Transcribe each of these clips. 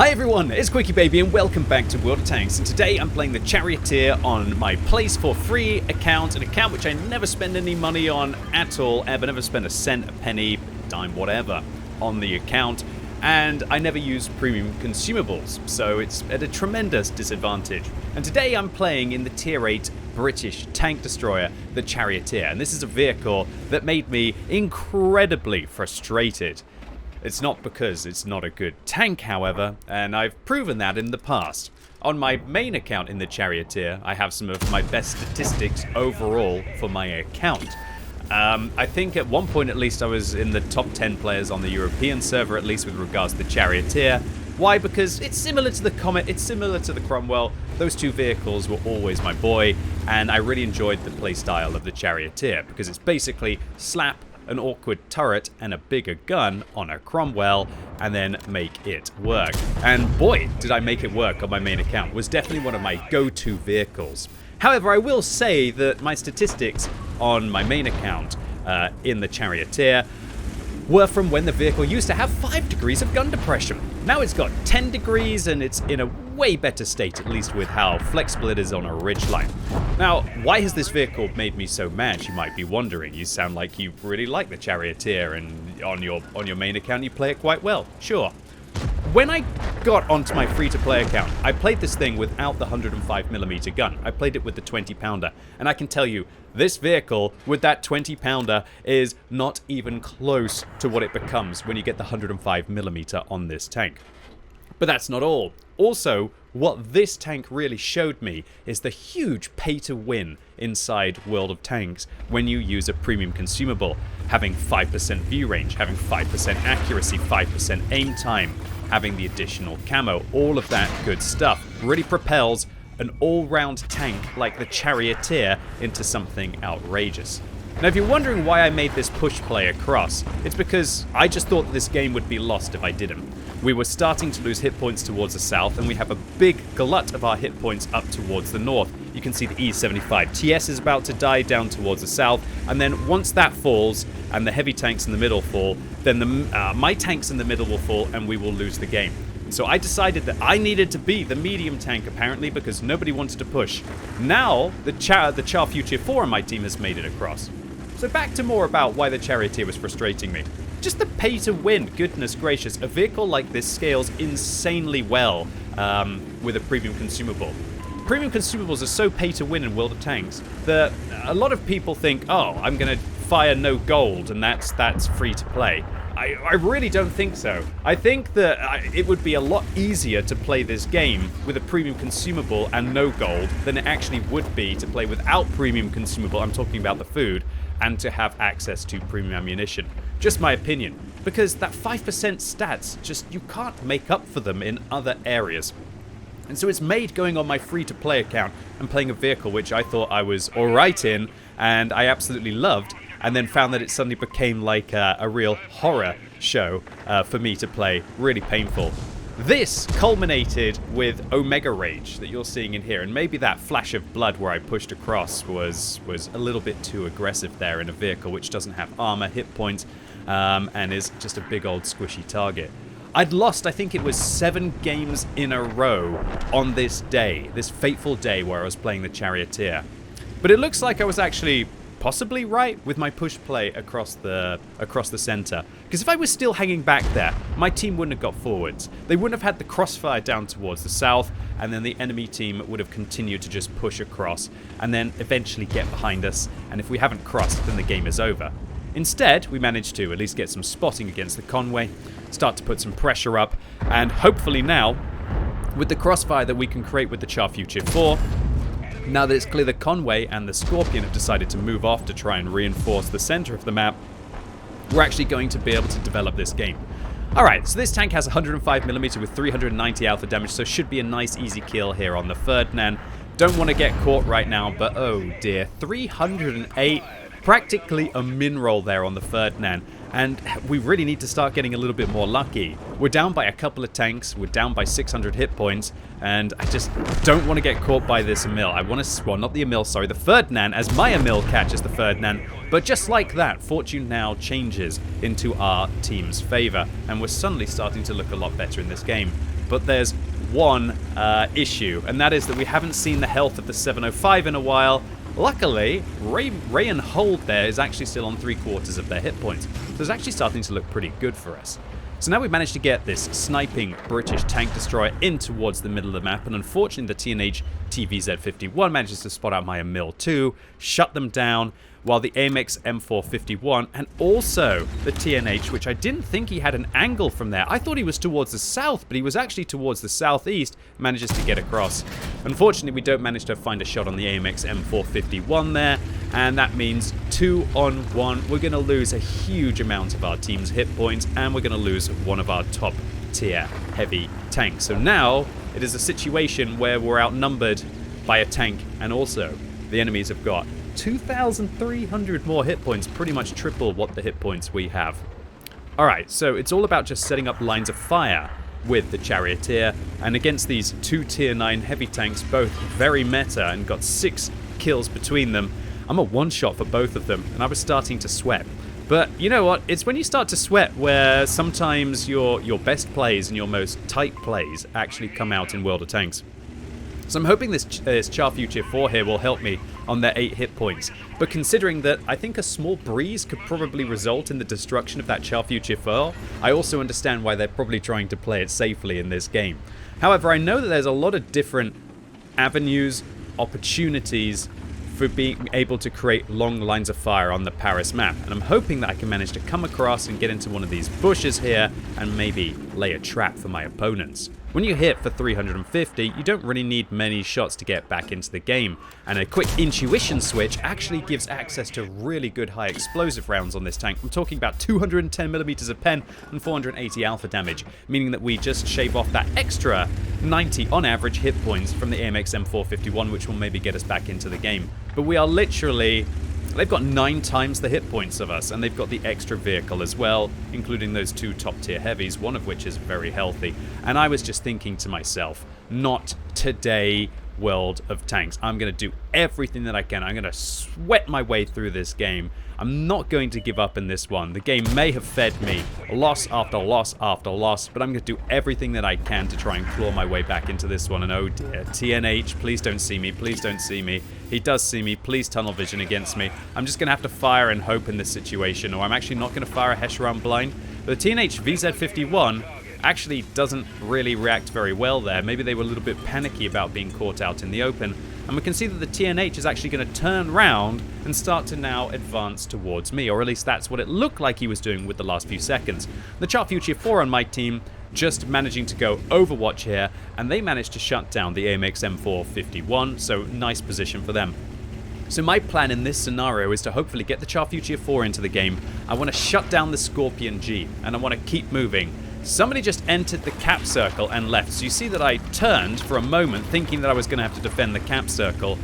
Hi everyone, it's QuickyBaby and welcome back to World of Tanks, and today I'm playing the Charioteer on my Plays for Free account, an account which I never spend any money on at all, ever, never spend a cent, a penny, dime, whatever on the account, and I never use premium consumables, so it's at a tremendous disadvantage. And today I'm playing in the Tier 8 British tank destroyer, the Charioteer, and this is a vehicle that made me incredibly frustrated. It's not because it's not a good tank, however, and I've proven that in the past. On my main account in the Charioteer, I have some of my best statistics overall for my account. I think at one point at least I was in the top 10 players on the European server, at least with regards to the Charioteer. Why? Because it's similar to the Comet, it's similar to the Cromwell. Those two vehicles were always my boy, and I really enjoyed the playstyle of the Charioteer because it's basically slap an awkward turret and a bigger gun on a Cromwell and then make it work. And boy, did I make it work on my main account. It was definitely one of my go-to vehicles. However, I will say that my statistics on my main account in the Charioteer were from when the vehicle used to have 5 degrees of gun depression. Now it's got 10 degrees and it's in a way better state, at least with how flexible it is on a ridgeline. Now, why has this vehicle made me so mad, you might be wondering. You sound like you really like the Charioteer, and on your main account you play it quite well. Sure. When I got onto my free-to-play account, I played this thing without the 105mm gun. I played it with the 20-pounder, and I can tell you, this vehicle with that 20-pounder is not even close to what it becomes when you get the 105mm on this tank. But that's not all. Also, what this tank really showed me is the huge pay-to-win inside World of Tanks when you use a premium consumable. Having 5% view range, having 5% accuracy, 5% aim time, having the additional camo, all of that good stuff really propels an all-round tank like the Charioteer into something outrageous. Now, if you're wondering why I made this push play across, it's because I just thought that this game would be lost if I didn't. We were starting to lose hit points towards the south, and we have a big glut of our hit points up towards the north. You can see the E75 TS is about to die down towards the south, and then once that falls, and the heavy tanks in the middle fall, then my tanks in the middle will fall, and we will lose the game. So I decided that I needed to be the medium tank, apparently, because nobody wanted to push. Now, the Charioteer 4 on my team has made it across. So back to more about why the Charioteer was frustrating me. Just the pay to win, goodness gracious. A vehicle like this scales insanely well with a premium consumable. Premium consumables are so pay to win in World of Tanks that a lot of people think, oh, I'm going to fire no gold and that's free to play. I really don't think so. I think that it would be a lot easier to play this game with a premium consumable and no gold than it actually would be to play without premium consumable, I'm talking about the food, and to have access to premium ammunition. Just my opinion. Because that 5% stats, just you can't make up for them in other areas. And so it's made going on my free-to-play account and playing a vehicle which I thought I was alright in and I absolutely loved, and then found that it suddenly became like a real horror show for me to play. Really painful. This culminated with Omega Rage that you're seeing in here, and maybe that flash of blood where I pushed across was a little bit too aggressive there in a vehicle which doesn't have armor, hit points, and is just a big old squishy target. I'd lost, I think it was 7 games in a row on this day, this fateful day where I was playing the Charioteer. But it looks like I was actually possibly right with my push play across the center. Because if I was still hanging back there, my team wouldn't have got forwards. They wouldn't have had the crossfire down towards the south, and then the enemy team would have continued to just push across, and then eventually get behind us, and if we haven't crossed, then the game is over. Instead, we managed to at least get some spotting against the Conway, start to put some pressure up, and hopefully now, with the crossfire that we can create with the Charioteer 4, now that it's clear the Conway and the Scorpion have decided to move off to try and reinforce the center of the map, we're actually going to be able to develop this game. Alright, so this tank has 105mm with 390 alpha damage, so should be a nice easy kill here on the Ferdinand. Don't want to get caught right now, but oh dear, 308, practically a min roll there on the Ferdinand. and we really need to start getting a little bit more lucky. We're down by a couple of tanks, we're down by 600 hit points, and I just don't want to get caught by this Emil. I want to, well, not the Emil, sorry, the Ferdinand, as my Emil catches the Ferdinand. But just like that, fortune now changes into our team's favor, and we're suddenly starting to look a lot better in this game. But there's one issue, and that is that we haven't seen the health of the 705 in a while. Luckily, Ray and Hold there is actually still on 3/4 of their hit points, so it's actually starting to look pretty good for us. So now we've managed to get this sniping British tank destroyer in towards the middle of the map, and unfortunately the TNH TVZ-51 manages to spot out my Emil 2, shut them down, while the AMX M451 and also the TNH, which I didn't think he had an angle from there. I thought he was towards the south, but he was actually towards the southeast, manages to get across. Unfortunately, we don't manage to find a shot on the AMX M451 there, and that means 2-on-1. We're going to lose a huge amount of our team's hit points, and we're going to lose one of our top tier heavy tanks. So now it is a situation where we're outnumbered by a tank, and also the enemies have got 2,300 more hit points, pretty much triple what the hit points we have. Alright, so it's all about just setting up lines of fire with the Charioteer, and against these two tier 9 heavy tanks, both very meta and got 6 kills between them. I'm a one-shot for both of them, and I was starting to sweat. But you know what? It's when you start to sweat where sometimes your best plays and your most tight plays actually come out in World of Tanks. So I'm hoping this Charioteer 4 here will help me on their 8 hit points. But considering that I think a small breeze could probably result in the destruction of that Charioteer 4, I also understand why they're probably trying to play it safely in this game. However, I know that there's a lot of different avenues, opportunities for being able to create long lines of fire on the Paris map, and I'm hoping that I can manage to come across and get into one of these bushes here and maybe lay a trap for my opponents. When you hit for 350, you don't really need many shots to get back into the game, and a quick intuition switch actually gives access to really good high explosive rounds on this tank. I'm talking about 210mm of pen and 480 alpha damage, meaning that we just shave off that extra 90 on average hit points from the AMX M451, which will maybe get us back into the game. But we are literally... they've got 9 times the hit points of us, and they've got the extra vehicle as well, including those 2 top tier heavies, one of which is very healthy. And I was just thinking to myself, not today, World of Tanks. I'm going to do everything that I can. I'm going to sweat my way through this game. I'm not going to give up in this one. The game may have fed me loss after loss after loss, but I'm going to do everything that I can to try and claw my way back into this one. And oh dear, TNH, please don't see me. Please don't see me. He does see me. Please tunnel vision against me. I'm just going to have to fire and hope in this situation, or I'm actually not going to fire a Hesheron blind. But the TNH VZ-51 actually doesn't really react very well there. Maybe they were a little bit panicky about being caught out in the open. And we can see that the TNH is actually going to turn around and start to now advance towards me, or at least that's what it looked like he was doing with the last few seconds. The Charioteer 4 on my team just managing to go Overwatch here, and they managed to shut down the AMX M451, so nice position for them. So my plan in this scenario is to hopefully get the Charioteer 4 into the game. I want to shut down the Scorpion G, and I want to keep moving. Somebody just entered the cap circle and left, so you see that I turned for a moment thinking that I was going to have to defend the cap circle,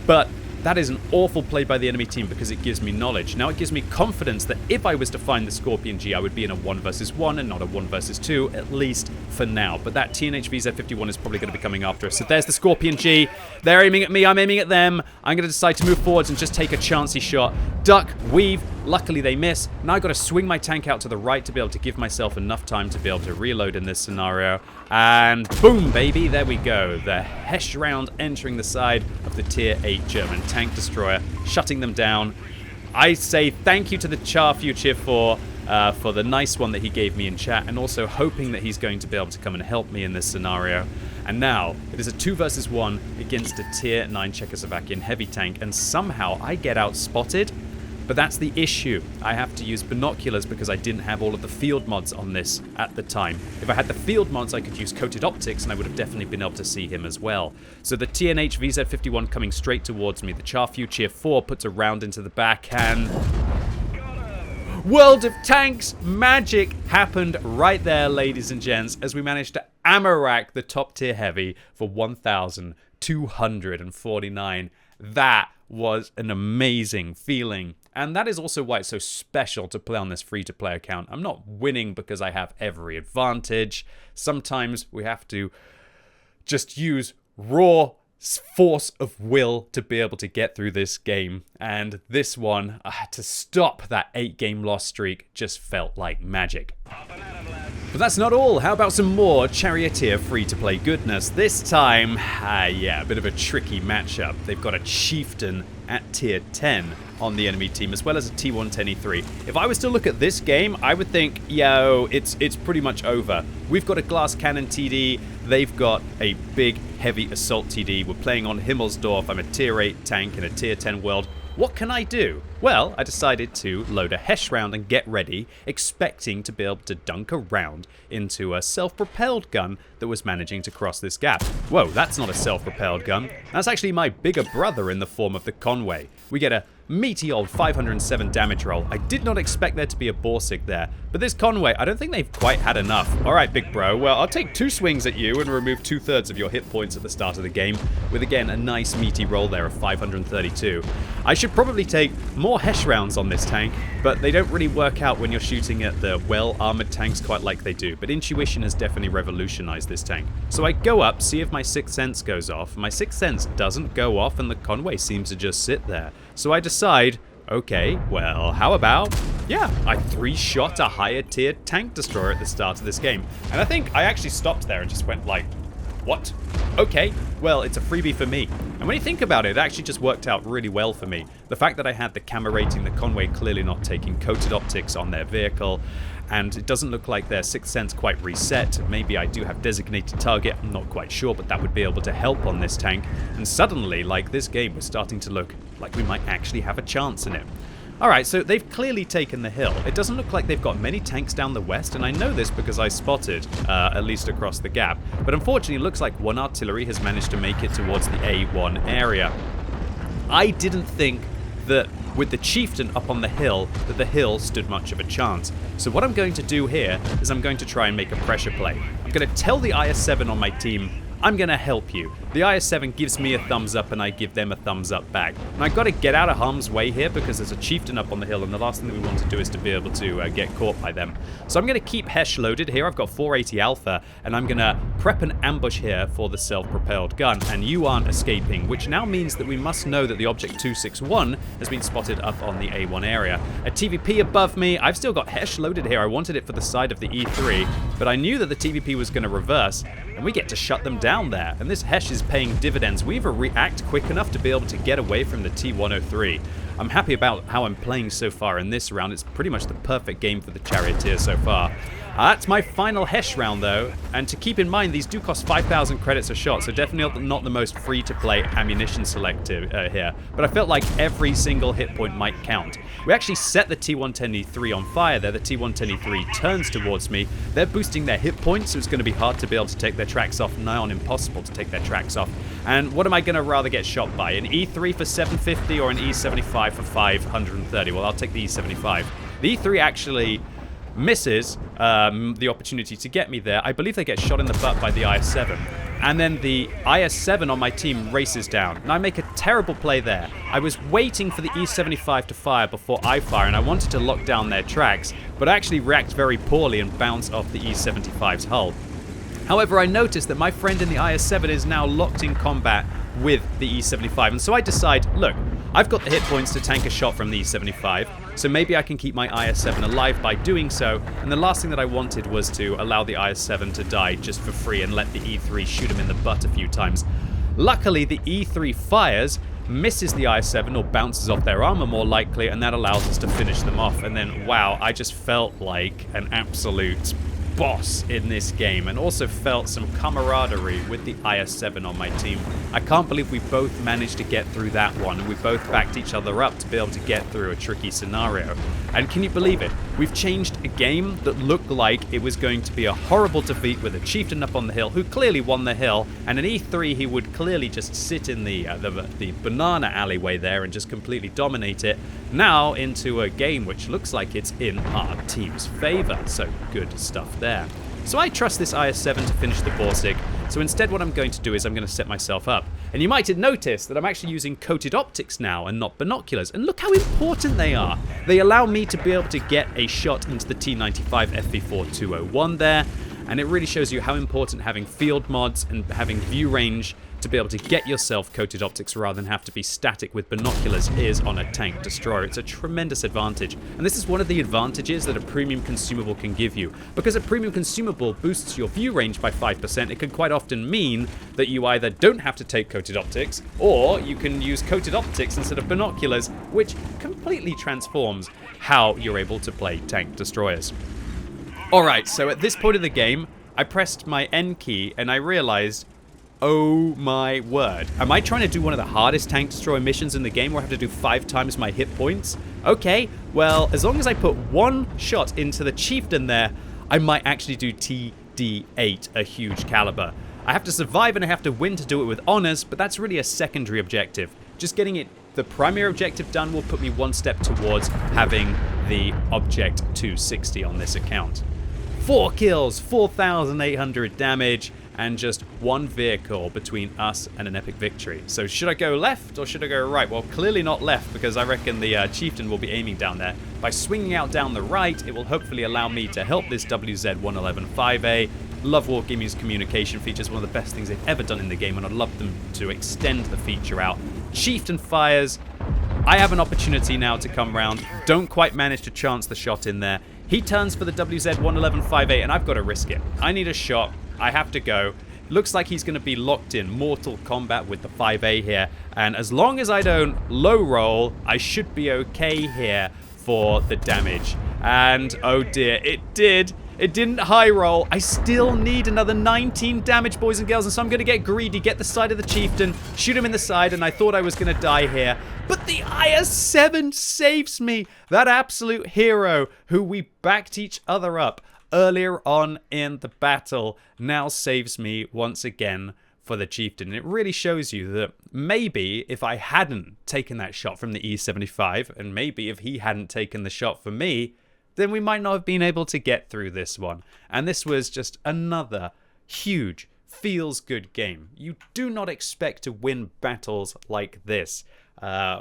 but that is an awful play by the enemy team because it gives me knowledge. Now it gives me confidence that if I was to find the Scorpion G, I would be in a 1 versus 1 and not a 1 versus 2, at least for now. But that TNH VZ-51 is probably going to be coming after us. So there's the Scorpion G. They're aiming at me, I'm aiming at them. I'm going to decide to move forwards and just take a chancy shot. Duck, weave. Luckily they miss. Now I've got to swing my tank out to the right to be able to give myself enough time to be able to reload in this scenario. And boom, baby, there we go. The Hesh round entering the side of the Tier 8 German tank destroyer, shutting them down. I say thank you to the Charioteer 4 for the nice one that he gave me in chat, and also hoping that he's going to be able to come and help me in this scenario. And now it is a 2 versus 1 against a Tier 9 Czechoslovakian heavy tank, and somehow I get outspotted. But that's the issue. I have to use binoculars because I didn't have all of the field mods on this at the time. If I had the field mods, I could use coated optics and I would have definitely been able to see him as well. So the TNH VZ-51 coming straight towards me. The Charioteer 4 puts a round into the backhand. World of Tanks magic happened right there, ladies and gents, as we managed to ammorack the top tier heavy for 1,249. That was an amazing feeling. And that is also why it's so special to play on this free-to-play account. I'm not winning because I have every advantage. Sometimes we have to just use raw force of will to be able to get through this game. And this one, to stop that 8-game loss streak, just felt like magic. But that's not all. How about some more Charioteer free-to-play goodness? This time, yeah, a bit of a tricky matchup. They've got a Chieftain at tier 10 on the enemy team, as well as a T110 E3. If I was to look at this game, I would think, yo, it's pretty much over. We've got a glass cannon TD. They've got a big, heavy assault TD. We're playing on Himmelsdorf. I'm a tier 8 tank in a tier 10 world. What can I do? Well, I decided to load a Hesh round and get ready, expecting to be able to dunk a round into a self-propelled gun that was managing to cross this gap. Whoa, that's not a self-propelled gun. That's actually my bigger brother in the form of the Conway. We get a meaty old 507 damage roll. I did not expect there to be a Borsig there, but this Conway, I don't think they've quite had enough. All right, big bro, well, I'll take 2 swings at you and remove 2/3 of your hit points at the start of the game, with again a nice meaty roll there of 532. I should probably take more Hesh rounds on this tank, but they don't really work out when you're shooting at the well-armored tanks quite like they do. But intuition has definitely revolutionized this tank. So I go up, see if my Sixth Sense goes off. My Sixth Sense doesn't go off, and the Conway seems to just sit there. So I decide, okay, well, how about, yeah, I 3-shot a higher tier tank destroyer at the start of this game. And I think I actually stopped there and just went like, what? Okay, well, it's a freebie for me. And when you think about it, it actually just worked out really well for me. The fact that I had the camo rating, the Conway clearly not taking coated optics on their vehicle, and it doesn't look like their Sixth Sense quite reset. Maybe I do have designated target, I'm not quite sure, but that would be able to help on this tank. And suddenly, like, this game was starting to look like we might actually have a chance in it. Alright, so they've clearly taken the hill. It doesn't look like they've got many tanks down the west, and I know this because I spotted, at least across the gap. But unfortunately, it looks like one artillery has managed to make it towards the A1 area. I didn't think that with the Chieftain up on the hill, that the hill stood much of a chance. So what I'm going to do here is I'm going to try and make a pressure play. I'm going to tell the IS-7 on my team, I'm going to help you. The IS-7 gives me a thumbs up and I give them a thumbs up back. And I've got to get out of harm's way here because there's a Chieftain up on the hill and the last thing that we want to do is to be able to get caught by them. So I'm going to keep Hesh loaded here. I've got 480 Alpha and I'm going to prep an ambush here for the self-propelled gun. And you aren't escaping, which now means that we must know that the Object 261 has been spotted up on the A1 area. A TVP above me. I've still got Hesh loaded here. I wanted it for the side of the E3, but I knew that the TVP was going to reverse and we get to shut them down there. And this Hesh is paying dividends. We either react quick enough to be able to get away from the T103. I'm happy about how I'm playing so far in this round. It's pretty much the perfect game for the Charioteer so far. That's my final Hesh round though, and to keep in mind these do cost 5,000 credits a shot, so definitely not the most free-to-play ammunition selective here, but I felt like every single hit point might count. We actually set the T110E3 on fire there. The T110E3 turns towards me. They're boosting their hit points, so it's going to be hard to be able to take their tracks off, nigh on impossible to take their tracks off. And what am I going to rather get shot by, an E3 for 750 or an E75 for 530? Well, I'll take the E75. The E3 actually misses the opportunity to get me there. I believe they get shot in the butt by the IS-7. And then the IS-7 on my team races down. And I make a terrible play there. I was waiting for the E-75 to fire before I fire, and I wanted to lock down their tracks, but I actually react very poorly and bounce off the E-75's hull. However, I noticed that my friend in the IS-7 is now locked in combat with the E-75, and so I decide, look, I've got the hit points to tank a shot from the E-75, so maybe I can keep my IS-7 alive by doing so, and the last thing that I wanted was to allow the IS-7 to die just for free and let the E-3 shoot him in the butt a few times. Luckily, the E-3 fires, misses the IS-7 or bounces off their armor more likely, and that allows us to finish them off. And then, wow, I just felt like an absolute boss in this game, and also felt some camaraderie with the IS-7 on my team. I can't believe we both managed to get through that one, and we both backed each other up to be able to get through a tricky scenario. And can you believe it? We've changed a game that looked like it was going to be a horrible defeat with a Chieftain up on the hill, who clearly won the hill, and an E3 he would clearly just sit in the banana alleyway there and just completely dominate it, now into a game which looks like it's in our team's favor. So good stuff there. So I trust this IS-7 to finish the Borsig, So instead what I'm going to do is I'm going to set myself up. And you might have noticed that I'm actually using coated optics now and not binoculars. And look how important they are. They allow me to be able to get a shot into the T95 FV4201 there. And it really shows you how important having field mods and having view range to be able to get yourself coated optics rather than have to be static with binoculars is on a tank destroyer. It's a tremendous advantage. And this is one of the advantages that a premium consumable can give you. Because a premium consumable boosts your view range by 5%, it can quite often mean that you either don't have to take coated optics, or you can use coated optics instead of binoculars, which completely transforms how you're able to play tank destroyers. Alright, so at this point of the game, I pressed my N key and I realized, oh my word. Am I trying to do one of the hardest tank destroyer missions in the game where I have to do 5 times my hit points? Okay, well, as long as I put one shot into the Chieftain there, I might actually do TD8, a huge caliber. I have to survive and I have to win to do it with honors, but that's really a secondary objective. Just getting the primary objective done will put me one step towards having the object 260 on this account. 4 kills, 4,800 damage, and just one vehicle between us and an epic victory. So should I go left or should I go right? Well, clearly not left, because I reckon the Chieftain will be aiming down there. By swinging out down the right, it will hopefully allow me to help this WZ-111-5A. Love WarGaming's communication features, one of the best things they've ever done in the game, and I'd love them to extend the feature out. Chieftain fires. I have an opportunity now to come round. Don't quite manage to chance the shot in there. He turns for the WZ-111-5A, and I've got to risk it. I need a shot. I have to go. Looks like he's going to be locked in Mortal Kombat with the 5A here. And as long as I don't low roll, I should be okay here for the damage. And oh dear, it did. It didn't high roll. I still need another 19 damage, boys and girls. And so I'm going to get greedy, get the side of the Chieftain, shoot him in the side. And I thought I was going to die here. But the IS-7 saves me. That absolute hero who we backed each other up earlier on in the battle now saves me once again for the Chieftain. And it really shows you that maybe if I hadn't taken that shot from the E-75, and maybe if he hadn't taken the shot for me, then we might not have been able to get through this one. And this was just another huge, feels-good game. You do not expect to win battles like this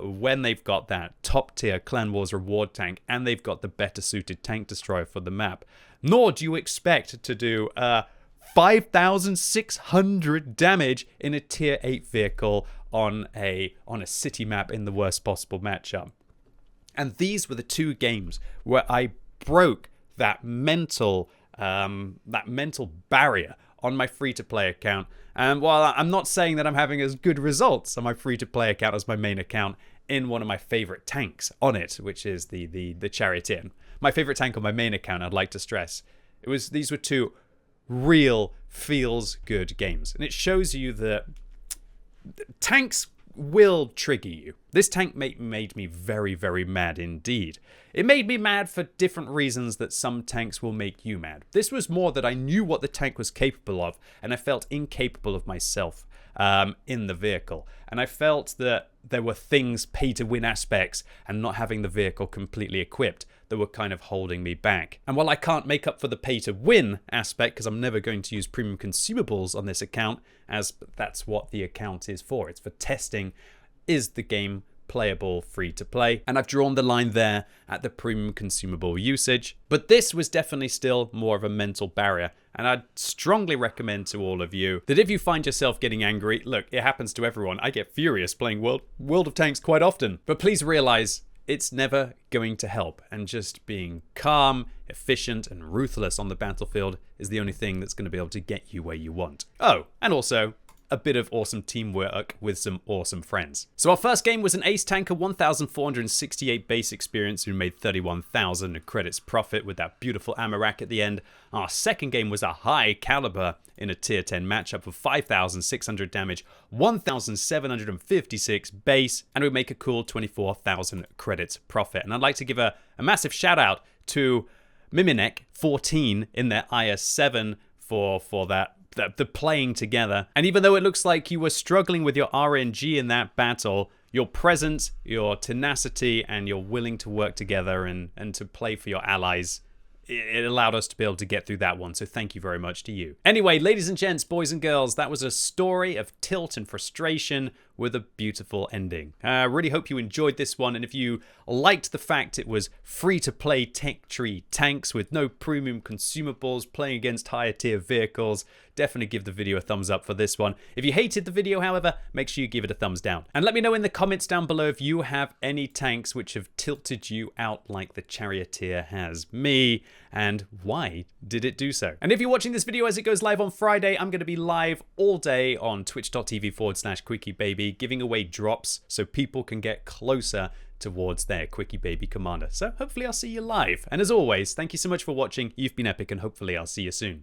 when they've got that top-tier Clan Wars reward tank and they've got the better-suited tank destroyer for the map. Nor do you expect to do 5,600 damage in a tier 8 vehicle on a city map in the worst possible matchup. And these were the 2 games where I broke that mental barrier on my free-to-play account. And while I'm not saying that I'm having as good results on my free-to-play account as my main account in one of my favorite tanks on it, which is the Charioteer. My favorite tank on my main account, I'd like to stress. These were 2 real feels-good games. And it shows you that tanks will trigger you. This tank made me very, very mad indeed. It made me mad for different reasons that some tanks will make you mad. This was more that I knew what the tank was capable of, and I felt incapable of myself in the vehicle. And I felt that there were things, pay-to-win aspects, and not having the vehicle completely equipped that were kind of holding me back. And while I can't make up for the pay-to-win aspect, because I'm never going to use premium consumables on this account, as that's what the account is for. It's for testing, is the game playable free-to-play? And I've drawn the line there at the premium consumable usage. But this was definitely still more of a mental barrier. And I'd strongly recommend to all of you that if you find yourself getting angry, look, it happens to everyone. I get furious playing World of Tanks quite often. But please realize it's never going to help. And just being calm, efficient, and ruthless on the battlefield is the only thing that's going to be able to get you where you want. Oh, and also a bit of awesome teamwork with some awesome friends. So our first game was an Ace Tanker 1,468 base experience who made 31,000 credits profit with that beautiful ammorack at the end. Our second game was a high caliber in a tier 10 matchup for 5,600 damage, 1,756 base, and we make a cool 24,000 credits profit. And I'd like to give a massive shout out to Miminek14 in their IS-7 for that. The playing together. And even though it looks like you were struggling with your RNG in that battle, your presence, your tenacity, and your willing to work together and to play for your allies it allowed us to be able to get through that one. So thank you very much to you. Anyway, ladies and gents, boys and girls, that was a story of tilt and frustration with a beautiful ending. I really hope you enjoyed this one, and if you liked the fact it was free-to-play tech tree tanks with no premium consumables playing against higher tier vehicles, definitely give the video a thumbs up for this one. If you hated the video, however, make sure you give it a thumbs down. And let me know in the comments down below if you have any tanks which have tilted you out like the Charioteer has me, and why did it do so? And if you're watching this video as it goes live on Friday, I'm going to be live all day on twitch.tv/QuickyBaby, giving away drops so people can get closer towards their QuickyBaby commander. So hopefully I'll see you live. And as always, thank you so much for watching. You've been epic, and hopefully I'll see you soon.